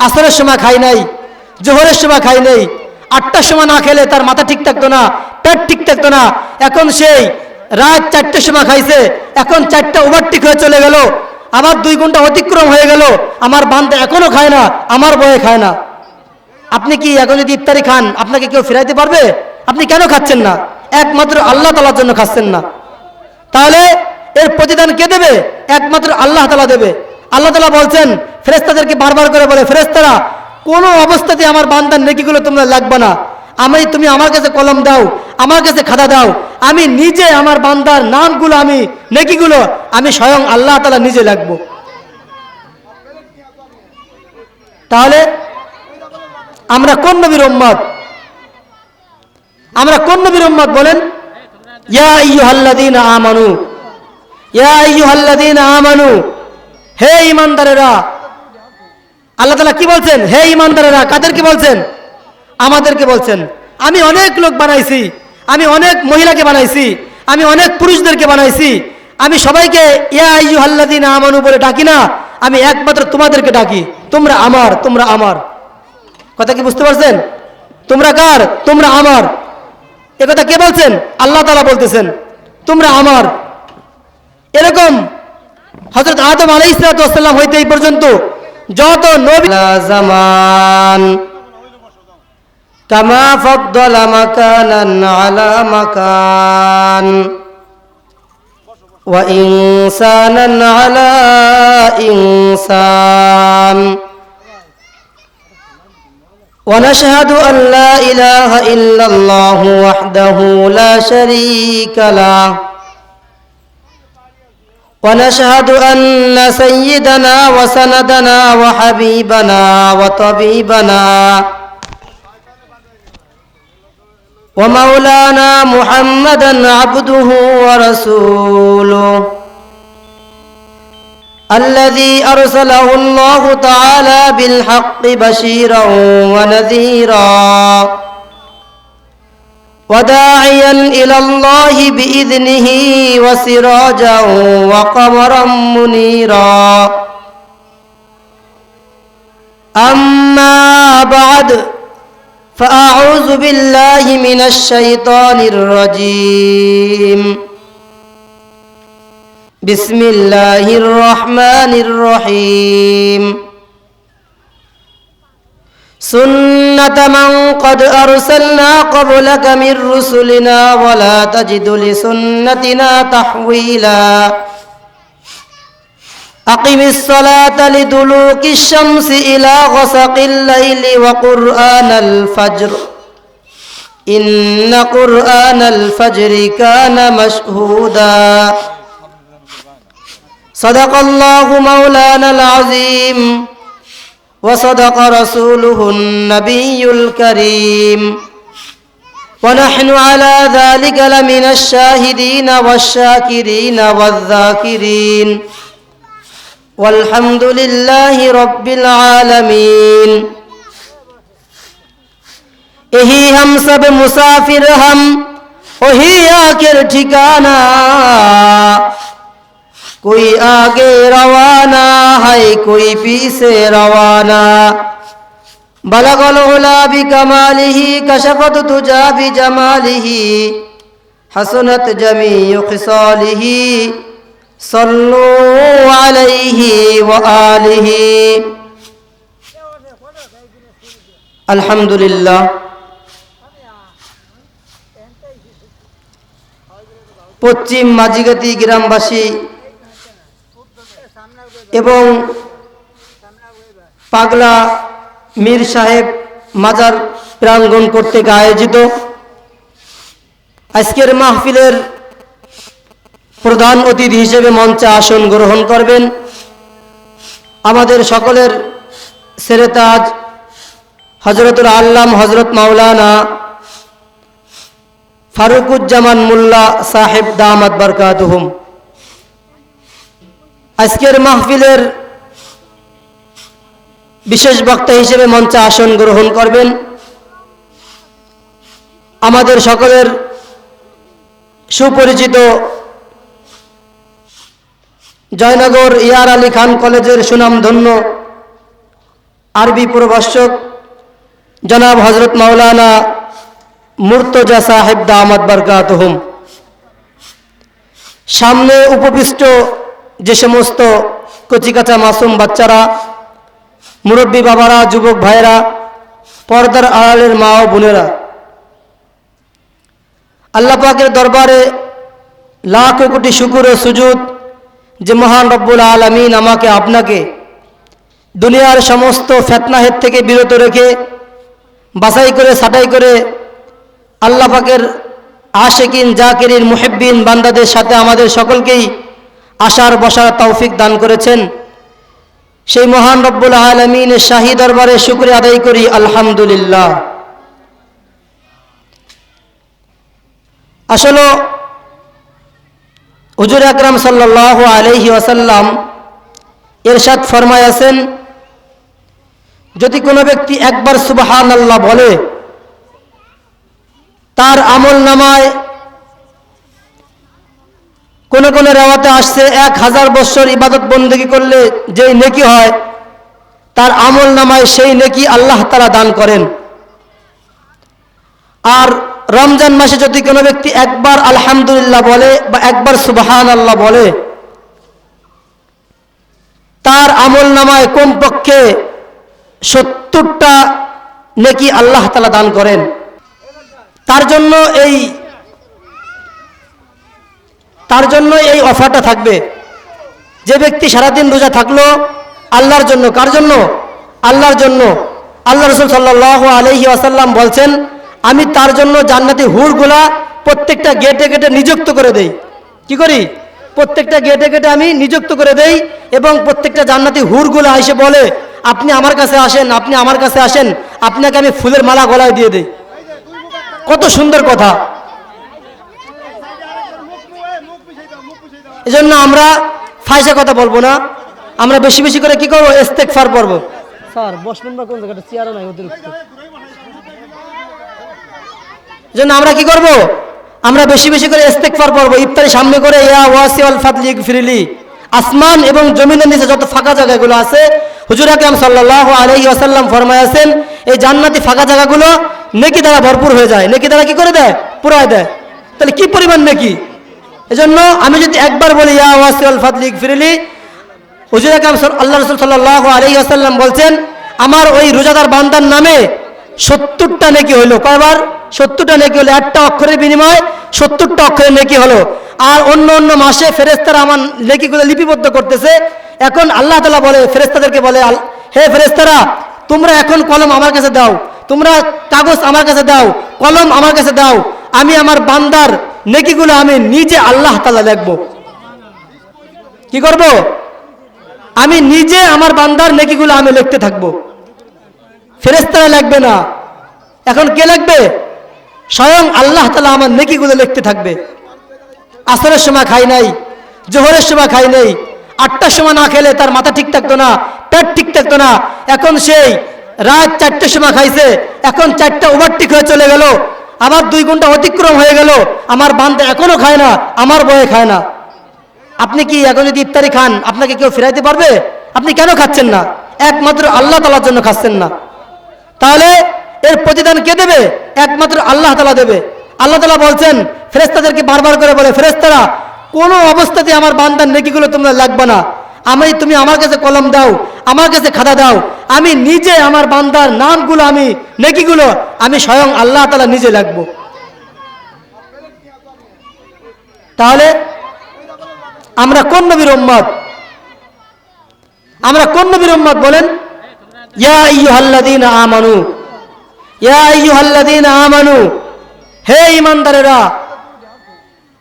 আসরের সময় খাই নাই, জোহরের সময় খাই নাই, 8টার সময় না খেলে তার মাথা ঠিক থাকতো না, পেট ঠিক থাকতো না। এখন সেই রাত 4টার সময় খাইছে, এখন 4টা ওভারটেক হয়ে চলে গেল, আবার 2 ঘন্টা অতিক্রম হয়ে গেল, আমার বান্দা এখনো খায় না, আমার বয়ে খায় না। আপনি কি এখন যদি ইফতারি খান আপনাকে কেউ ফিরাইতে পারবে? আপনি কেন খাচ্ছেন না? একমাত্র আল্লাহ তাআলার জন্য খাচ্ছেন না। তাহলে এর প্রতিদান কে দেবে? একমাত্র আল্লাহ তাআলা দেবে। আল্লাহ তাআলা বলছেন, ফেরেশতাদেরকে বারবার করে বলে, ফেরেশতারা কোনো অবস্থাতে আমার বান্দার নেকিগুলো তোমরা লাগবে না, তুমি আমার কাছে কলম দাও, আমার কাছে খাতা দাও, আমি নিজে আমার বান্দার নামগুলো, আমি নেকিগুলো আমি স্বয়ং আল্লাহ তাআলা নিজে লাগবো। তাহলে আমরা কোন নবীর উম্মত? আমরা কোন নবীর উম্মত বলেন? ইয়া আইয়ুহাল্লাযীনা আমানু, ইয়া আইয়ুহাল্লাযীনা আমানু, হে ঈমানদারেরা। আল্লাহ তাআলা কি বলছেন? হে ঈমানদারেরা। কাদেরকে বলছেন? আমাদেরকে বলছেন। আমি অনেক লোক বানাইছি, আমি অনেক মহিলাকে বানাইছি, আমি অনেক পুরুষদেরকে বানাইছি, আমি সবাইকে ইয়া আইয়ুহাল্লাযীনা আমানু বলে ডাকি না, আমি একমাত্র তোমাদেরকে ডাকি, তোমরা আমার, তোমরা আমার। কথা কি বুঝতে পারছেন? তোমরা কার? তোমরা আমার। একথা কে বলছেন? আল্লাহ তাআলা বলতেছেন, তোমরা আমার। এরকম হযরত আদম আলাইহিস সালাম হইতে এই পর্যন্ত যত নবী জামান কামা ফাদ্দালা মাকানান আলা মাকান ওয়া ইনসানান আলা ইনসান ونشهد أن لا إله إلا الله وحده لا شريك له ونشهد أن سيدنا وسندنا وحبيبنا وطبيبنا ومولانا محمدا عبده ورسوله الذي أرسله الله تعالى بالحق بشيرا ونذيرا وداعيا إلى الله بإذنه وسراجا وقمرا منيرا أما بعد فأعوذ بالله من الشيطان الرجيم بسم الله الرحمن الرحيم سنة من قد أرسلنا قبلك من رسلنا ولا تجد لسنتنا تحويلا أقم الصلاة لدلوك الشمس إلى غسق الليل وقرآن الفجر إن قرآن الفجر كان مشهودا صدق الله مولانا العظيم وصدق رسوله النبي الكريم ونحن على ذلك لمن الشاهدين والشاكرين والذاكرين والحمد لله رب العالمين यही हम सब मुसाफिर हम वही आखिर ठिकाना कोई आगे रवाना है कोई पीछे रवाना बलगल उला बिकमालिही कशफत तुजा बिजमालिही हसनत जमीउ खिसालिही सल्लु अलैहि व आलिही अल्हम्दुलिल्लाह। পশ্চিম মাঝিগাতি গ্রামবাসী এবং পাগলা মীর সাহেব মাজার প্রাঙ্গণ কর্তৃক আয়োজিত আজকের মাহফিলের প্রধান অতিথি হিসেবে মঞ্চে আসন গ্রহণ করবেন আমাদের সকলের সেরেতাজ হযরতুল আল্লাম হযরত মাওলানা ফারুকুজ্জামান মোল্লা সাহেব দামাত বরকাতুহুম। আজকের মাহফিলের বিশেষ বক্তা হিসেবে মঞ্চে আসন গ্রহণ করবেন আমাদের সকলের সুপরিচিত জয়নগর ইয়ার আলী খান কলেজের সুনামধন্য আরবি প্রভাষক জনাব হজরত মাওলানা মুর্তজা সাহেব দামাত বরকাতুহুম, সামনে উপবিষ্ট যে সমস্ত কচিকাচা মাসুম বাচ্চারা, মুরব্বী বাবারা, যুবক ভাইরা, পর্দার আড়ালের মা ও বোনেরা, আল্লাহ পাকের দরবারে লাখ কোটি শুকর ও সুজুদ যে মহান রব্বুল আলামিন আমাকে আপনাকে দুনিয়ার সমস্ত ফিতনাহের থেকে বিরত রেখে বাছাই করে ছাঁটাই করে আল্লাহ পাকের আশিকিন জাকিরিন মুহিব্বিন বান্দাদের সাথে আমাদের সকলকেই আসার বসার তৌফিক দান করেছেন। সেই মহান রব্বুল আলামিনের শাহী দরবারে শুকরিয়া আদায় করি আলহামদুলিল্লাহ। আসলে হুজুর আকরাম সাল্লাল্লাহু আলাইহি ওয়াসাল্লাম ইরশাদ ফরমায়াছেন, যদি কোনো ব্যক্তি একবার সুবহানাল্লাহ বলে তার আমল নামায় কোন কোন রেওয়াতে আসছে 1000 বছর ইবাদত বন্দেগী করলে যেই নেকি হয় তার আমল নামায় সেই নেকি আল্লাহ তাআলা দান করেন। আর রমজান মাসে যদি কোনো ব্যক্তি একবার আলহামদুলিল্লাহ বলে বা একবার সুবহানাল্লাহ বলে তার আমল নামায় কমপক্ষে 70টা নেকি আল্লাহ তাআলা দান করেন। তার জন্য এই অফারটা থাকবে। যে ব্যক্তি সারাদিন রোজা থাকলো আল্লাহর জন্য, কার জন্য? আল্লাহর জন্য। আল্লাহ রাসূল সাল্লাল্লাহু আলাইহি ওয়াসাল্লাম বলছেন, আমি তার জন্য জান্নাতি হুরগুলা প্রত্যেকটা গেটে গেটে নিযুক্ত করে দেই। কি করি? প্রত্যেকটা গেটে গেটে আমি নিযুক্ত করে দেই এবং প্রত্যেকটা জান্নাতি হুরগুলা এসে বলে, আপনি আমার কাছে আসেন, আপনি আমার কাছে আসেন, আপনাকে আমি ফুলের মালা গলায় দিয়ে দেই। কত সুন্দর কথা। এজন্য আমরা ফায়সা কথা বলবো না, আমরা বেশি বেশি করে কি করবো? ইস্তেগফার পড়বো। স্যার বসবেন বা কোন জায়গাটা? চেয়ারও নাই অতিরিক্ত। এজন্য আমরা কি করব? আমরা বেশি বেশি করে ইস্তেগফার পড়বো। ইফতারি সামনে করে ইয়া ওয়াসিউল ফাদলি ইগফিরলি, আসমান এবং জমিনের নিচে যত ফাঁকা জায়গাগুলো আছে হুজুর আকরাম সাল্লাল্লাহু আলাইহি ওয়াসাল্লাম ফরমায়াছেন, এই জান্নাতি ফাঁকা জায়গাগুলো নেকি দ্বারা ভরপুর হয়ে যায়। নেকি দ্বারা কি করে দেয়? পুরায় দেয়। তাহলে কি পরিমাণ নেকি! এজন্য আমি যদি একবার বলি ইয়া ওয়াসিউল ফাদলি ইগফিরলি, হুজুর আকরাম আল্লাহ রাসূল সাল্লাল্লাহু আলাইহি ওয়াসাল্লাম বলছেন, আমার ওই রোজাদার বান্দার নামে 70টা নেকি হলো। কয়বার? 70টা নেকি হলো। একটা অক্ষরের বিনিময়ে 70টা অক্ষরের নেকি হলো। আর অন্য অন্য মাসে ফেরেশতারা আমার নেকিগুলো লিপিবদ্ধ করতেছে। এখন আল্লাহ তাআলা বলে, ফেরেশতাদেরকে বলে, হে ফেরেশতারা, তোমরা এখন কলম আমার কাছে দাও, তোমরা কাগজ আমার কাছে দাও, কলম আমার কাছে দাও, আমি আমার বান্দার নেকিগুলো আমি নিজে আল্লাহ তাআলা লিখব। কি করব? আমি নিজে আমার বান্দার নেকিগুলো আমি লিখতে থাকবো। ফেরেশতারা লিখবে না। এখন কে লিখবে? স্বয়ং আল্লাহ তাআলা আমার নেকিগুলো লিখতে থাকবে। আসরের সময় খাই নাই, জোহরের সময় খাই নাই, 8টার সময় না খেলে তার মাথা ঠিক থাকতো না, পেট ঠিক থাকতো না। এখন সেই রাত 4টার সময় খাইছে, এখন 4টা ওভারটেক হয়ে চলে গেল, আবার 2 ঘন্টা অতিক্রম হয়ে গেল, আমার বান্দা এখনো খায় না, আমার বয়ে খায় না। আপনি কি এখন যদি ইফতারি খান আপনাকে কেউ ফিরাইতে পারবে? আপনি কেন খাচ্ছেন না? একমাত্র আল্লাহ তাআলার জন্য খাচ্ছেন না। তাহলে এর প্রতিদান কে দেবে? একমাত্র আল্লাহ তাআলা দেবে। আল্লাহ তাআলা বলছেন, ফেরেশতাদেরকে বারবার করে বলে, ফেরেশতারা কোনো অবস্থাতে আমার বান্দার নেকিগুলো তোমরা লিখবে না। তুমি আমার কাছে কলম দাও, আমার কাছে খাতা দাও, আমি নিজে আমার বান্দার নামগুলো, আমি নেকিগুলো আমি স্বয়ং আল্লাহ তাআলা নিজে লিখব। তাহলে আমরা কোন নবীর উম্মত? আমরা কোন নবীর উম্মত বলেন? ইয়া আইয়ুহাল্লাযীনা আমানু, ইয়া আইয়ুহাল্লাযীনা আমানু, হে ঈমানদারেরা।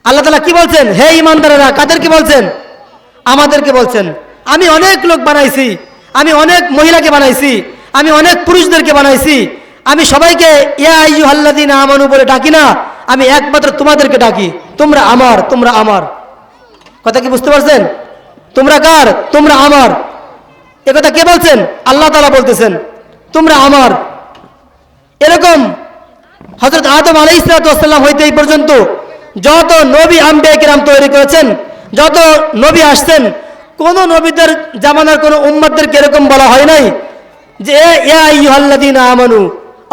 আল্লাহ তাআলা কি বলছেন? হে ঈমানদারেরা। কাদেরকে বলছেন? আমাদেরকে বলছেন। আমি অনেক লোক বানাইছি, আমি অনেক মহিলাকে বানাইছি, আমি অনেক পুরুষদেরকে বানাইছি, আমি সবাইকে ইয়া আইয়ুহাল্লাযীনা আমানু বলে ডাকি না, আমি একমাত্র তোমাদেরকে ডাকি। তোমরা আমার, তোমরা আমার। কথা কি বুঝতে পারছেন? তোমরা কার? তোমরা আমার। এ কথা কে বলছেন? আল্লাহ তাআলা বলতেছেন, তোমরা আমার। এরকম হযরত আদম আলাইহিস সালাম হইতে এই পর্যন্ত যত নবী আম্বিয়া কিরাম তৈরি করেছেন, যত নবী আসছেন, কোন নবীদের জামানার কোন উম্মতদেরকে এরকম বলা হয় নাই যে ইয়া আইয়ুহাল্লাযীনা আমানু,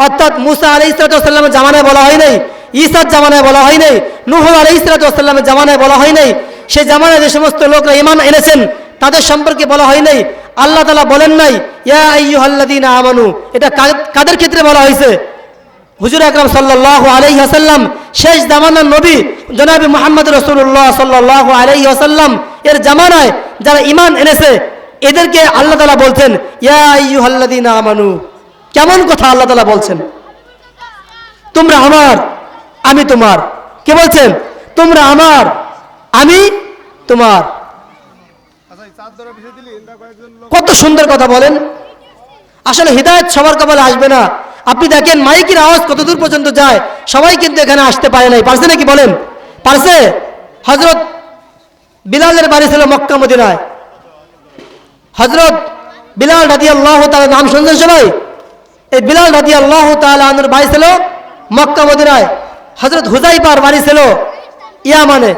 অর্থাৎ মুসা আলাইহিস সালামের জামানায় বলা হয় নাই, ঈসার জামানায় বলা হয় নাই, নূহ আলাইহিস সালামের জামানায় বলা হয় নাই, সেই জামানায় যে সমস্ত লোকরা ঈমান এনেছেন তাদের সম্পর্কে বলা হয় নাই। আল্লাহ তাআলা বলেন নাই ইয়া আইয়ুহাল্লাযীনা আমানু, এটা কাদের ক্ষেত্রে বলা হয়েছে? হুজুর আকরাম সাল্লাল্লাহু আলাইহি ওয়াসাল্লাম, শেষ জামানার নবী জনাবে মুহাম্মদ রাসূলুল্লাহ সাল্লাল্লাহু আলাইহি ওয়াসাল্লাম এর জামানায় যারা ঈমান এনেছে এদেরকে আল্লাহ তাআলা বলছেন ইয়া আইয়ুহাল্লাযীনা আমানু। কেমন কথা আল্লাহ তাআলা বলছেন? তোমরা আমার, আমি তোমার। কে বলছেন? তোমরা আমার, আমি তোমার। কত সুন্দর কথা বলেন। আসলে হিদায়াত সবার কপালে আসবে না। আপনি দেখেন মাইকের আওয়াজ কত দূর পর্যন্ত যায়, সবাই কিন্তু এখানে আসতে পারে নাই। পারছে নাকি বলেন? পারছে? হযরত বিলালের বাড়ি ছিল মক্কা মদিনায়। হযরত বিলাল রাদিয়াল্লাহু তাআলা, নাম শুনছেন সবাই? এই বিলাল রাদিয়াল্লাহু তাআলা আনহুর বাড়ি ছিল মক্কা মদিনায়। হযরত হুযাইফার বাড়ি ছিল ইয়ামানে।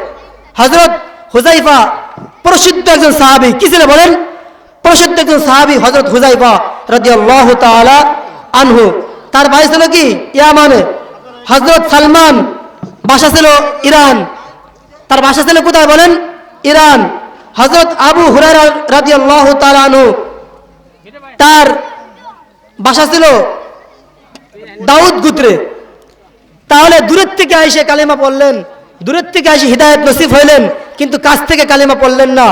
হযরত হুযাইফা প্রসিদ্ধ একজন সাহাবী। কি ছিল বলেন? প্রসিদ্ধ একজন সাহাবী হযরত হুযাইফা রাদিয়াল্লাহু তাআলা আনহু। তার বাড়ি ছিল কি? ইয়ামানে। হযরত সালমান বাসা ছিল ইরান। তার বাসা ছিল কোথায় বলেন? ইরান। হযরত আবু হুরায়রা রাদিয়াল্লাহু তাআলা আনহু, তার বাসা ছিল দাউদ গোত্রে। তাহলে দূরের থেকে এসে কালেমা পড়লেন, দূরের থেকে এসে হিদায়াত নসিব হইলেন, কিন্তু কাছ থেকে কালেমা পড়লেন না।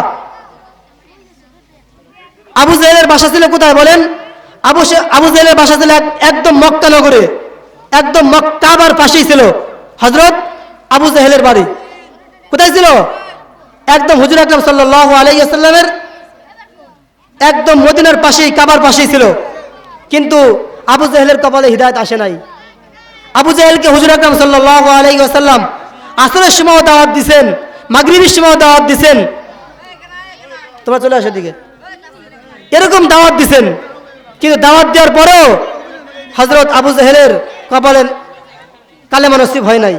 আবু জাহেলের বাসা ছিল কোথায় বলেন? আবু জাহেলের বাসা ছিল একদম মক্কা নগরে, একদম কাবার পাশেই ছিল হযরত আবু জাহেলের বাড়ি। কোথায় ছিল? একদম হুজুর আকরাম সাল্লাল্লাহু আলাইহি ওয়াসাল্লামের একদম মদিনার পাশেই, কাবার পাশেই ছিল। কিন্তু আবু জাহেলের কপালে হিদায়াত আসে নাই। আবু জাহেলকে হুজুর আকরাম সাল্লাল্লাহু আলাইহি ওয়াসাল্লাম আসরের সময় দাওয়াত দিবেন, মাগরিবের সময় দাওয়াত দিবেন, তোমরা চলে আসো দিকে, এরকম দাওয়াত দিবেন। কিন্তু দাওয়াত দেওয়ার পরেও হযরত আবু জাহেলের কপালে কালেমা নসিব হয় নাই।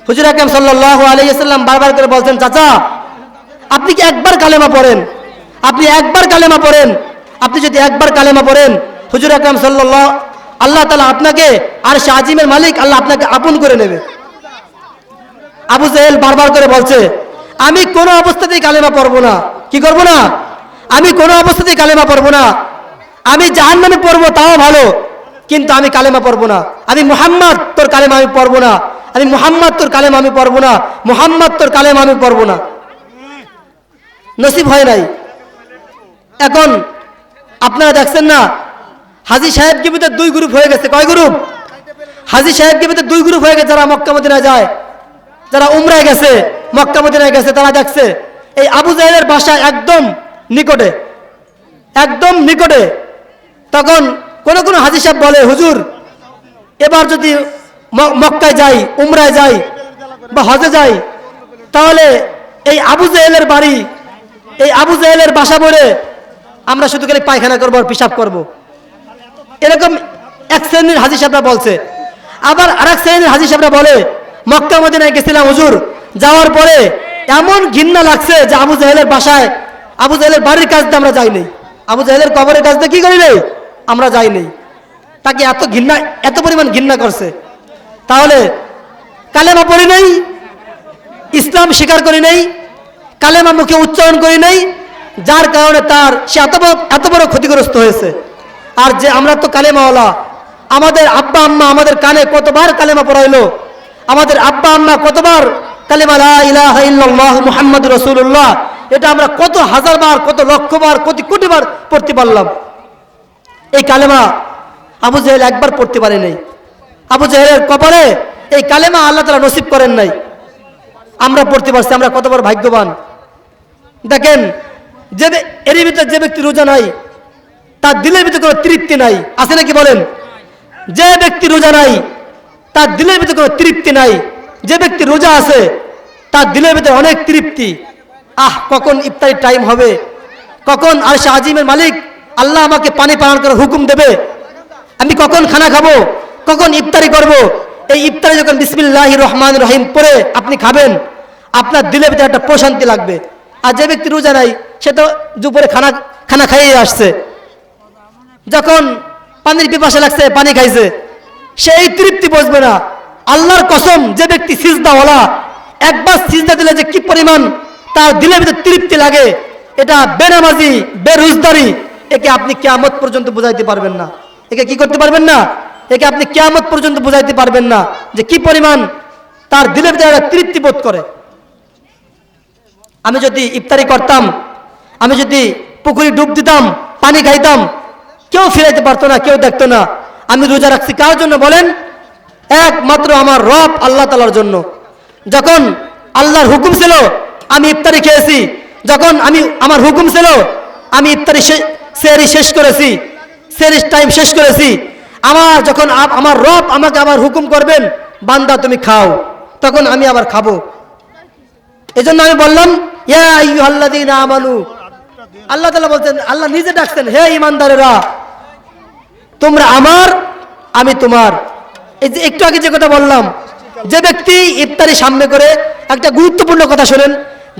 হুজুর আকরাম সাল্লাল্লাহু আলাইহি ওয়াসাল্লাম বারবার করে বলছেন, চাচা আপনি কি একবার কালেমা পড়েন, আপনি একবার কালেমা পড়েন, আপনি যদি একবার কালেমা পড়েন হুজুর আকরাম সাল্লাল্লাহু, আল্লাহ তাআলা আপনাকে আরশে আজিমের মালিক আল্লাহ আপনাকে আপন করে নেবে। আবু জাহেল বারবার করে বলছে, আমি কোনো অবস্থাতেই কালেমা পড়বো না। কি করব না? আমি কোনো অবস্থাতেই কালেমা পড়বো না। আমি জাহান্নামে পড়বো তাও ভালো, কিন্তু আমি কালেমা পড়বো না। আমি মুহাম্মদ তোর কালেমা আমি পড়বো না, আমি মুহাম্মদ তোর কালেমা আমি পড়বো না, মুহাম্মদ তোর কালেমা আমি পড়বো না। নসিব হয় নাই। এখন আপনারা দেখছেন না, হাজী সাহেবকে ভিতরে দুই গ্রুপ হয়ে গেছে। কয় গ্রুপ? হাজী সাহেবকে ভিতরে দুই গ্রুপ হয়ে গেছে। যারা মক্কা মদিনায় যায়, যারা উমরায় গেছে, মক্কা মদিনায় গেছে, তারা দেখছে এই আবু জাহেলের বাসা একদম নিকটে, একদম নিকটে। তখন কোন কোন হাজী সাহেব বলে, হুজুর এবার যদি মক্কায় যাই, উমরায় যাই বা হজে যাই, তাহলে এই আবু জাহেলের বাড়ি, এই আবু জাহেলের বাসা বলে আমরা শুধু খালি পায়খানা করবো আর পিশাব করবো। এরকম এক শ্রেণীর হাজী সাহেবরা বলছে। আবার আরেক শ্রেণীর হাজী সাহেবরা বলে, মক্কা মদিনায় গেছিলাম হুজুর, যাওয়ার পরে এমন ঘৃণা লাগছে যে আবু জাহেলের বাসায়, আবু জাহেলের বাড়ির কাছ দিয়ে আমরা যাইনি, আবু জাহেলের কবরের কাছ দিয়ে কি করি নাই, আমরা যাইনি। তাকে এত ঘৃণা, এত পরিমাণ ঘৃণা করছে। তাহলে কালেমা পড়ি নাই, ইসলাম স্বীকার করি নাই, কালেমা মুখে উচ্চারণ করি নাই, যার কারণে তার সে এত বড় ক্ষতিগ্রস্ত হয়েছে। আর যে আমরা তো কালেমাওয়ালা, আমাদের আব্বা আম্মা আমাদের কানে কতবার কালেমা পড়াইলো, আমাদের আব্বা আম্মা কতবার কালেমা লা ইলাহা ইল্লাল্লাহ মুহাম্মাদুর রাসূলুল্লাহ, এটা আমরা কত হাজার বার, কত লক্ষ বার, কোটি কোটি বার পড়তে পারলাম। এই কালেমা আবু জাহেল একবার পড়তে পারে নাই। আবু জাহেলের কপালে এই কালেমা আল্লাহ তাআলা নসিব করেন নাই। আমরা পড়তে পারছি, আমরা কত বড় ভাগ্যবান। দেখেন, যে এর ভিতরে যে ব্যক্তি রোজা নাই, তার দিলের ভিতরে কোনো তৃপ্তি নাই। আছে নাকি বলেন? যে ব্যক্তি রোজা নাই তার দিলের ভিতরে কোনো তৃপ্তি নাই। যে ব্যক্তি রোজা আছে তার দিলের ভিতরে অনেক তৃপ্তি। কখন ইফতারির টাইম হবে, কখন আরশে আজিমের মালিক আল্লাহ আমাকে পানি পান করার হুকুম দেবে, আমি কখন খানা খাবো, কখন ইফতারি করব। এই ইফতারি যখন বিসমিল্লাহির রহমানির রহিম পড়ে আপনি খাবেন, আপনার দিলের ভিতরে একটা প্রশান্তি লাগবে। আর যে ব্যক্তি রোজা নাই সে তো দুপুরে খানা খাইয়ে আসছে, যখন পানির পিপাসা লাগছে পানি খাইছে, সেই তৃপ্তি বুঝবে না। আল্লাহর কসম, যে ব্যক্তি সিজদাওয়ালা, একবার সিজদা দিলে যে কি পরিমাণ তার দিলের ভিতরে তৃপ্তি লাগে, এটা বেনামাজি বেরোজগারি, একে আপনি কিয়ামত পর্যন্ত বুঝাইতে পারবেন না। একে কি করতে পারবেন না? একে আপনি কিয়ামত পর্যন্ত বুঝাইতে পারবেন না যে কি পরিমাণ তার দিলের ভিতরে তৃপ্তি বোধ করে। আমি যদি ইফতারি করতাম, আমি যদি পুকুরে ডুব দিতাম, পানি খাইতাম, কেউ ফিরাইতে পারতো না, কেউ দেখতো না। আমি রোজা রাখছি কার জন্য বলেন? একমাত্র আমার রব আল্লাহ তাআলার জন্য। যখন আল্লাহর হুকুম ছিল আমি ইফতারি খেয়েছি, যখন আমার হুকুম ছিল আমি ইফতারি সেহরি শেষ করেছি, সেহরির টাইম শেষ করেছি। যখন আমার রব আমাকে আবার হুকুম করবেন, বান্দা তুমি খাও, তখন আমি আবার খাবো। এজন্য আমি বললাম, ইয়া আইয়ুহাল্লাযীনা আমানু, আল্লাহ তাআলা বলছেন, আল্লাহ নিজে ডাকছেন, হে ঈমানদারেরা, তোমরা আমার, আমি তোমার। এই যে একটু আগে যে কথা বললাম, যে ব্যক্তি ইফতারি সামনে করে, একটা গুরুত্বপূর্ণ কথা শুনেন,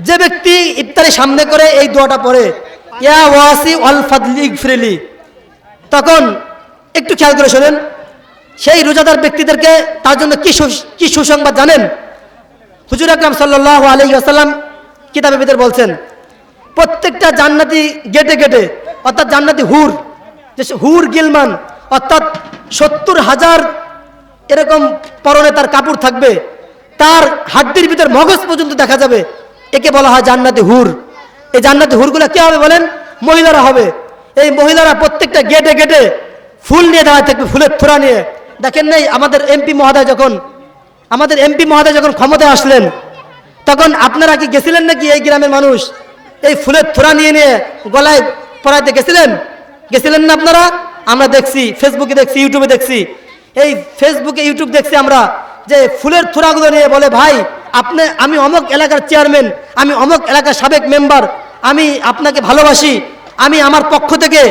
যে ব্যক্তি ইফতারি সামনে করে এই দোয়াটা পড়ে, ইয়া ওয়াসি ওয়াল ফাদলি ইগফিরলি, তখন একটু খেয়াল করে শোনেন, সেই রোজাদার ব্যক্তিদেরকে তার জন্য কি সুসংবাদ জানেন? হুজুর আকরাম সাল্লাল্লাহু আলাইহি ওয়াসাল্লাম কিতাবের ভিতর বলছেন, প্রত্যেকটা জান্নাতি গেটে গেটে, অর্থাৎ জান্নাতি হুর, যে হুর গিলমান, অর্থাৎ 70,000 এরকম পরনে তার কাপড় থাকবে, তার হাড্ডির ভিতর মগজ পর্যন্ত দেখা যাবে, একে বলা হয় জান্নাতি হুর। এই জান্নাতি হুরগুলো কে হবে বলেন? মহিলারা হবে। এই মহিলারা প্রত্যেকটা গেটে গেটে ফুল নিয়ে দাঁড়ায় থাকবে, ফুলের থোড়া নিয়ে। দেখেন নাই আমাদের এমপি মহোদয় যখন ক্ষমতায় আসলেন, তখন আপনারা কি গেছিলেন নাকি এই গ্রামের মানুষ এই ফুলের থোড়া নিয়ে নিয়ে গলায় পরাইতে গেছিলেন না আপনারা? আমরা দেখছি, ফেসবুকে দেখছি, ইউটিউবে দেখছি, এই ফেসবুকে ইউটিউব দেখছি আমরা, যে ফুলের থোড়াগুলো নিয়ে বলে, ভাই আমি অমুক এলাকার চেয়ারম্যান, আমি অমুক এলাকার সাবেক মেম্বার, আমি আপনাকে ভালোবাসি, আমি আমার পক্ষ থেকে,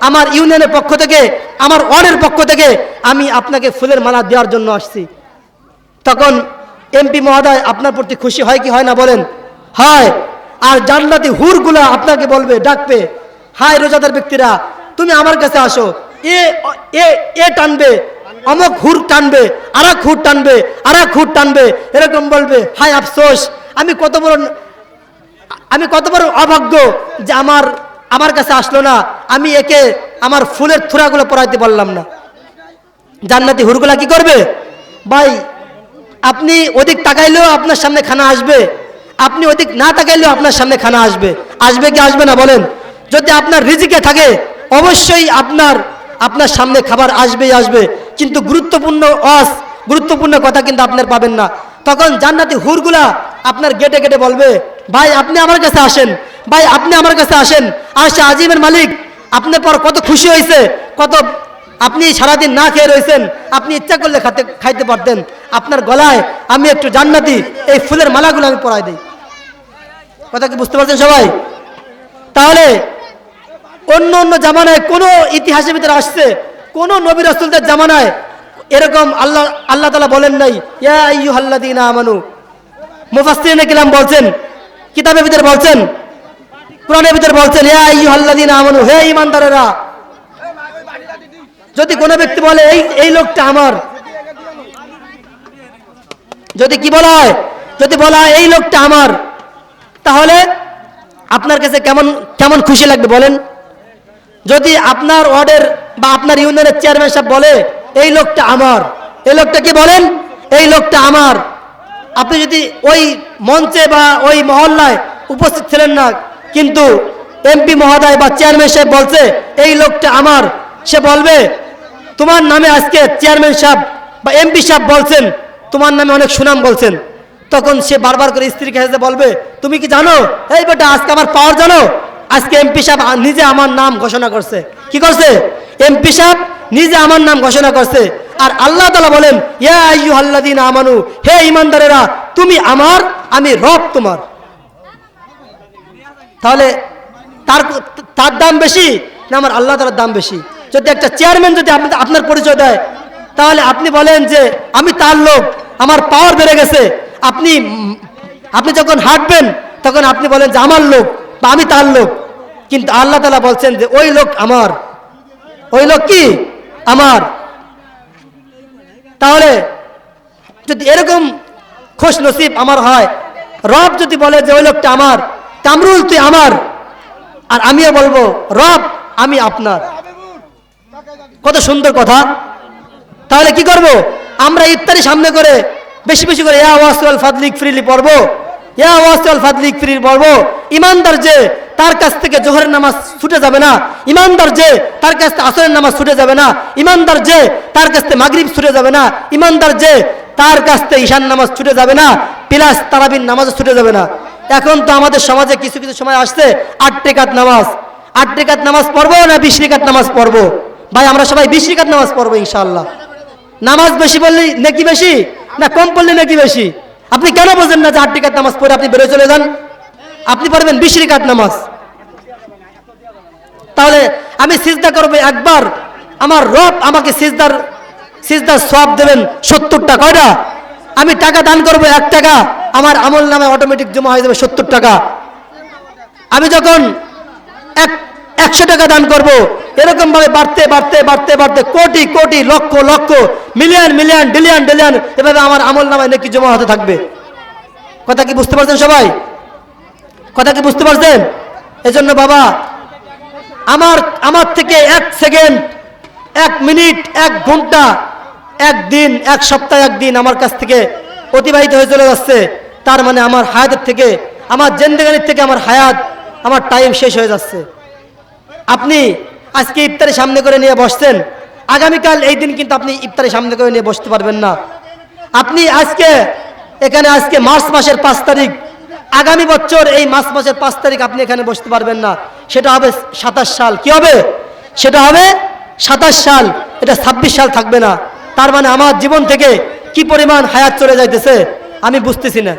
আমার ইউনিয়নের পক্ষ থেকে, আমার ওয়ার্ডের পক্ষ থেকে আমি আপনাকে ফুলের মালা দেওয়ার জন্য আসছি। তখন এমপি মহোদয় আপনার প্রতি খুশি হয় কি হয় না বলেন? হয়। আর জান্নাতি হুরগুলা আপনাকে বলবে, ডাকবে, হায় রোজাদার ব্যক্তিরা, তুমি আমার কাছে আসো। এ টানবে, অমুক হুর টানবে, আরেক হুর টানবে, আরেক হুর টানবে, এরকম বলবে, হায় আফসোস, আমি কত বড় অভাগ্য যে আমার কাছে আসলো না, আমি একে আমার ফুলের থোড়াগুলো পরাইতে পারলাম না। জান্নাতি হুরগুলা কি করবে? ভাই আপনি ওদিক তাকাইলেও আপনার সামনে খানা আসবে, আপনি ওদিক না তাকাইলেও আপনার সামনে খানা আসবে। আসবে কি আসবে না বলেন? যদি আপনার রিজিকে থাকে অবশ্যই আপনার সামনে খাবার আসবেই আসবে, কিন্তু গুরুত্বপূর্ণ কথা কিন্তু আপনার পাবেন না। তখন জান্নাতি হুরগুলা আপনার গেটে গেটে বলবে, ভাই আপনি আমার কাছে আসেন, ভাই আপনি আমার কাছে আসেন, আরশে আজিমের মালিক আপনার পর কত খুশি হয়েছে, আপনি সারাদিন না খেয়ে রয়েছেন, আপনি ইচ্ছা করলে খাইতে পারতেন, আপনার গলায় আমি একটু জান্নাতি এই ফুলের মালাগুলো আমি পরাই দিই। কথা কি বুঝতে পারছেন সবাই? তাহলে অন্য জামানায় কোনো ইতিহাসের ভিতরে আসছে, কোন নবী রাসূলদের জামানায় এরকম আল্লাহ তাআলা বলেন নাই, ইয়া আইয়ুহাল্লাযীনা আমানু। মুফাসসিরিনে কিরাম বলছেন, কিতাবের ভিতরে বলছেন, কোরআনের ভিতরে বলছেন, ইয়া আইয়ুহাল্লাযীনা আমানু, হে ঈমানদারেরা। যদি কোনো ব্যক্তি বলে এই লোকটা আমার, যদি কি বলা হয়, যদি বলা হয় এই লোকটা আমার, তাহলে আপনার কাছে কেমন খুশি লাগবে বলেন? যদি আপনার ওয়ার্ডের বা আপনার ইউনিয়নের চেয়ারম্যান সাহেব বলে এই লোকটা আমার, এই লোকটা কি বলেন? এই লোকটা আমার। আপনি যদি ওই মঞ্চে বা ওই মহল্লায় উপস্থিত ছিলেন না, কিন্তু এমপি মহোদয় বা চেয়ারম্যান সাহেব বলছে এই লোকটা আমার, সে বলবে তোমার নামে আজকে চেয়ারম্যান সাহেব বা এমপি সাহেব বলছেন, তোমার নামে অনেক সুনাম বলছেন। তখন সে বারবার করে স্ত্রীকে কাছে বলবে, তুমি কি জানো, এই বেটা আজকে আমার পাওয়ার জানো, আজকে এমপি সাহেব নিজে আমার নাম ঘোষণা করছে। কি করছে? এমপি সাহেব নিজে আমার নাম ঘোষণা করছে। আর আল্লাহ তাআলা বলেন, ইয়া আইয়ুহাল্লাযীনা আমানু, হে ঈমানদারেরা, তুমি আমার, আমি রব তোমার। তাহলে তার দাম বেশি না আমার আল্লাহ তাআলার দাম বেশি? যদি একটা চেয়ারম্যান যদি আপনার পরিচয় দেয়, তাহলে আপনি বলেন যে আমি তার লোক, আমার পাওয়ার বেড়ে গেছে। আপনি যখন হাঁটবেন তখন আপনি বলেন যে আমার লোক বা আমি তার লোক, কিন্তু আল্লাহ তাআলা বলছেন যে ওই লোক আমার, ওই লোক কি আমার। তাহলে যদি এরকম খুশ নসিব আমার হয়, রব যদি বলে যে ওই লোকটা আমার, কামরুল তুই আমার, আর আমিও বলবো রব আমি আপনার, কত সুন্দর কথা। তাহলে কি করব আমরা ইফতারি সামনে করে বেশি বেশি করে ইয়া ওয়াসিউল ফাদলিক ফ্রিলি পড়বো, ইয়া ওয়াসিউল ফাদলিক ফ্রিলি পড়বো। ইমানদার যে তার কাছ থেকে জোহরের নামাজ ছুটে যাবে না, ইমানদার যে তার কাছ থেকে আসরের নামাজ ছুটে যাবে না, ইমানদার যে তার কাছ থেকে মাগরিব ছুটে যাবে না, ইমানদার যে তার কাছ থেকে ঈশান নামাজ ছুটে যাবে না, প্লাস তারাবির নামাজ ছুটে যাবে না। এখন তো আমাদের সমাজে কিছু কিছু সময় আসছে 8 রাকাত নামাজ, 8 রাকাত নামাজ পড়বো না 20 রাকাত নামাজ পড়বো? ভাই আমরা সবাই 20 রাকাত নামাজ পড়বো ইনশাআল্লাহ। নামাজ বেশি পড়লে নেকি বেশি না কম পড়লে নেকি বেশি? আপনি কেন বোঝেন না যে 8 রাকাত নামাজ পড়ে আপনি বেরোয় চলে যান? আপনি পড়বেন 20 রাকাত নামাজ। তাহলে আমি সিজদা করবো একবার, আমার রব আমাকে সিজদার সওয়াব দেবেন 70টা। কয়টা? আমি টাকা দান করবো 1 টাকা, আমার আমল নামে অটোমেটিক জমা হয়ে যাবে 70 টাকা। আমি যখন 100 টাকা দান করব, এরকম ভাবে বাড়তে বাড়তে বাড়তে বাড়তে crore crore lakh lakh million million billion billion এভাবে আমার আমল নামায় নেকি জমা হতে থাকবে। কথা কি বুঝতে পারছেন সবাই? কথা কি বুঝতে পারছেন? এজন্য বাবা আমার থেকে 1 সেকেন্ড, 1 মিনিট, 1 ঘন্টা, 1 দিন, 1 সপ্তাহ, 1 দিন আমার কাছ থেকে অতিবাহিত হয়ে চলে যাচ্ছে, তার মানে আমার হায়াতের থেকে, আমার জিন্দেগানির থেকে আমার হায়াত, আমার টাইম শেষ হয়ে যাচ্ছে। আপনি আজকে ইফতারি সামনে করে নিয়ে বসছেন, আগামীকাল এই দিন কিন্তু আপনি ইফতারি সামনে করে নিয়ে বসতে পারবেন না। আপনি আজকে মার্চ মাসের 5 তারিখ, আগামী বছর এই মার্চ মাসের 5 তারিখ আপনি এখানে বসতে পারবেন না। সেটা হবে 27 সাল। কি হবে? সেটা হবে 27 সাল, এটা 26 সাল থাকবে না। তার মানে আমার জীবন থেকে কি পরিমাণ হায়াত চলে যাইতেছে আমি বুঝতেছি না।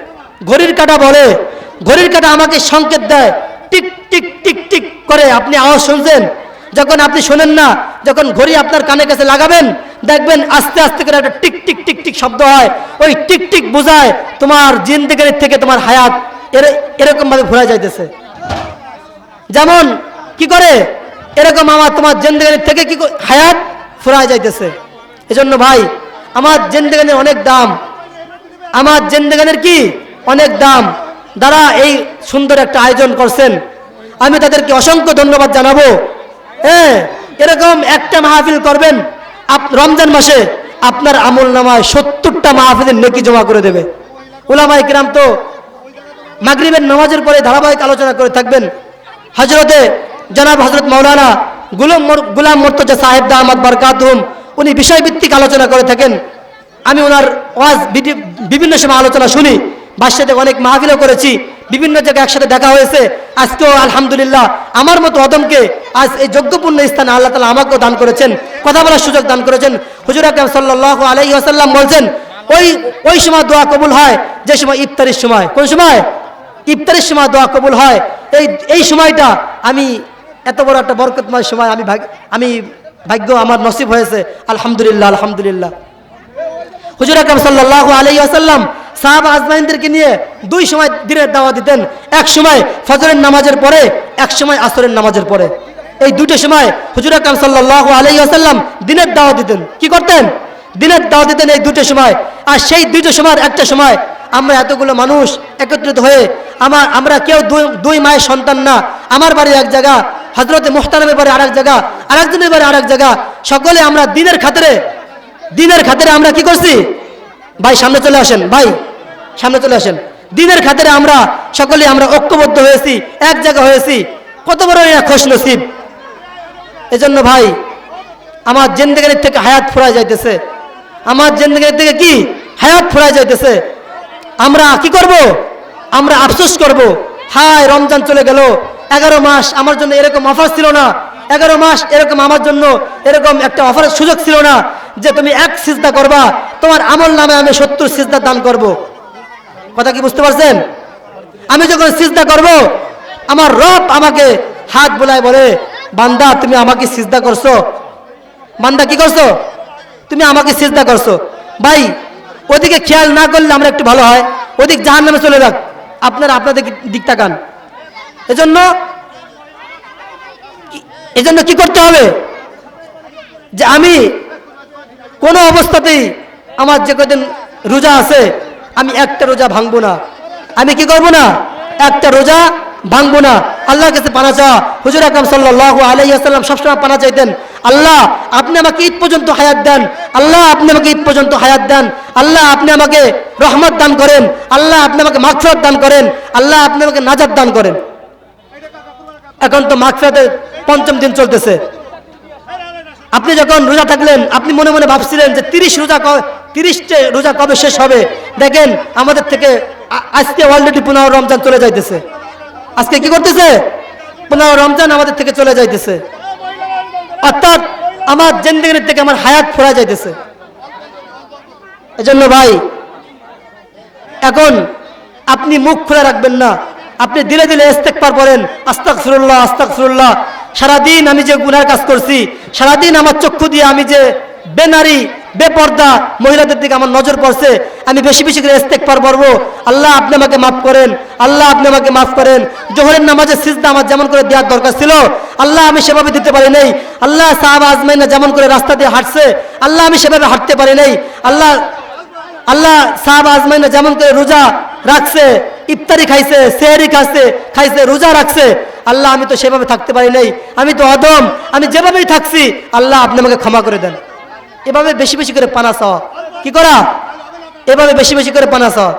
ঘড়ির কাঁটা বলে, ঘড়ির কাঁটা আমাকে সংকেত দেয়, টিক টিক টিক টিক করে। আপনি আওয়াজ শুনছেন? যখন আপনি শোনেন না, যখন ঘড়ি আপনার কানের কাছে লাগাবেন, দেখবেন আস্তে আস্তে করে একটা টিক টিক টিক টিক শব্দ হয়। ওই টিক টিক বোঝায় তোমার জিন্দেগির থেকে তোমার হায়াত এরকম ভাবে ঘোরা যাইতেছে। যেমন কি করে এরকম তোমার জিন্দেগির থেকে কি হায়াত ফুরায় যাইতেছে। এজন্য ভাই আমার জিন্দেগির অনেক দাম, আমার জিন্দেগির কি অনেক দাম। যারা এই সুন্দর একটা আয়োজন করছেন আমি তাদেরকে অসংখ্য ধন্যবাদ জানাবো। এরকম একটা মাহফিল করবেন রমজান মাসে, আপনার আমল নামায় 70টা মাহফিলের নেকি জমা করে দেবে। উলামায়ে কিরাম তো মাগরিবের নামাজের পরে ধারাবাহিক আলোচনা করে থাকবেন। হযরত মাওলানা গোলাম মুর্তজা সাহেব দামাত বরকাতুহুম, উনি বিষয়ভিত্তিক আলোচনা করে থাকেন। আমি ওনার ওয়াজ বিভিন্ন সময় আলোচনা শুনি, বাসাতে অনেক মাহফিলও করেছি, বিভিন্ন জায়গায় একসাথে দেখা হয়েছে। আজকেও আলহামদুলিল্লাহ আমার মতো অদমকে আজ এই যোগ্যপূর্ণ স্থানে আল্লাহ তাআলা আমাকেও দান করেছেন, কথা বলার সুযোগ দান করেছেন। হুজুর আকরাম সাল্লাল্লাহু আলাইহি ওয়াসাল্লাম বলছেন ওই সময় দোয়া কবুল হয় যে সময় ইফতারির সময়। কোন সময়? ইফতারির সময় দোয়া কবুল হয়। এই সময়টা আমি এত বড় একটা বরকতময় সময় আমি ভাগ্য আমার নসিব হয়েছে, আলহামদুলিল্লাহ আলহামদুলিল্লাহ। হুজুর আকরাম সাল্লাল্লাহু আলাইহি ওয়াসাল্লাম সাহাবা আজমাইনদেরকে নিয়ে 2 সময় দিনের দাওয়াত দিতেন, এক সময় ফজরের নামাজের পরে, এক সময় আসরের নামাজের পরে। এই 2টো সময় হুজুর আকরাম সাল্লাল্লাহু আলাইহি ওয়াসাল্লাম দিনের দাওয়াত দিতেন। কি করতেন? দিনের দাওয়াত দিতেন এই 2টো সময়। আর সেই 2টো সময়ের একটা সময় আমরা এতগুলো মানুষ একত্রিত হয়ে আমরা কেউ 2 মায়ের সন্তান না। আমার বাড়ি এক জায়গা, হযরতে মুহতারামের বাড়ি আরেক জায়গা, আরেকজনের বাড়ি আরেক জায়গা। সকলে আমরা দিনের খাতিরে আমরা কি করছি? ভাই সামনে চলে আসেন, ভাই সামনে চলে আসেন। দিনের খাতিরে আমরা সকলে আমরা ঐক্যবদ্ধ হয়েছি, এক জায়গা হয়েছি। কত বড় খুশ নসিব। এজন্য ভাই আমার জিন্দেগির থেকে হায়াত ফুরায় যাইতেছে, আমার জিন্দেগির থেকে কি হায়াত ফুরায় যাইতেছে। আমরা কি করব? আমরা আফসোস করব, হায় রমজান চলে গেল, 11 মাস আমার জন্য এরকম অফার ছিল না, 11 মাস এরকম আমার জন্য এরকম একটা অফারের সুযোগ ছিল না যে তুমি 1 সিজদা করবা, তোমার আমল নামে আমি 70 সিজদা দান করব। কথা কি বুঝতে পারছেন? আমি যখন সিজদা করব, আমার রব আমাকে হাত বুলায় বলে, বান্দা তুমি আমাকে সিজদা করছো, বান্দা কি করছো? তুমি আমাকে সিজদা করছো। ভাই ওদিকে খেয়াল না করলে আমরা একটু ভালো হয়, ওদিক জাহান্নামে চলে যাক, আপনাদের দিক তাকান। এজন্য কি করতে হবে? যে আমি কোনো অবস্থাতেই আমার যে কদিন রোজা আছে আমি একটা রোজা ভাঙবো না। আমি কি করব না? একটা রোজা ভাঙবো না। আল্লাহর কাছে পানা চাওয়া। হুজুর আকরাম সাল্লাল্লাহু আলাইহি ওয়াসাল্লাম সবসময় পানা চাইতেন, আল্লাহ আপনি আমাকে ঈদ পর্যন্ত হায়াত দেন, আল্লাহ আপনি আমাকে ঈদ পর্যন্ত হায়াত দেন, আল্লাহ আপনি আমাকে রহমত দান করেন, আল্লাহ আপনি আমাকে মাগফিরাত দান করেন, আল্লাহ আপনি আমাকে নাজাত দান করেন। এখন তো মাগফিরাতের ৫ম দিন চলতেছে। আপনি যখন রোজা থাকলেন আপনি মনে মনে ভাবছিলেন যে 30টে রোজা কবে শেষ হবে। দেখেন আমাদের থেকে আজকে অলরেডি 15 রমজান চলে যাইতেছে। আজকে কি করতেছে? 15 রমজান আমাদের থেকে চলে যাইতেছে। অর্থাৎ আমার জিন্দেগির থেকে আমার হায়াত ফুরা যাইতেছে। এজন্য ভাই এখন আপনি মুখ খুলে রাখবেন না, আপনি দিলে দিলে ইস্তেগফার করেন, আস্তাগফিরুল্লাহ আস্তাগফিরুল্লাহ। সারাদিন আমি যে গুনার কাজ করছি, সারাদিন আমার চক্ষু দিয়ে আমি যে বেনারী বেপর্দা মহিলাদের দিকে আমার নজর পড়ছে, আমি বেশি বেশি করে ইস্তেগফার করব। আল্লাহ আপনি আমাকে মাফ করেন, আল্লাহ আপনি আমাকে মাফ করেন। জোহরের নামাজে সিজদা আমার যেমন করে দেওয়ার দরকার ছিল আল্লাহ আমি সেভাবে দিতে পারি নাই। আল্লাহ সাহাবা আজমাইনা যেমন করে রাস্তা দিয়ে হাঁটছে আল্লাহ আমি সেভাবে হাঁটতে পারি নাই। আল্লাহ সাহাবা আজমাইনা যেমন করে রোজা রাখছে, ইফতারি খাইছে, সেহরি খাইছে, রোজা রাখছে, আল্লাহ আমি তো সেভাবে থাকতে পারি নাই। আমি তো অদম, আমি যেভাবেই থাকছি আল্লাহ আপনি আমাকে ক্ষমা করে দেন। এভাবে বেশি বেশি করে পানা চাওয়া। কি করা? এভাবে বেশি বেশি করে পানা চাওয়া।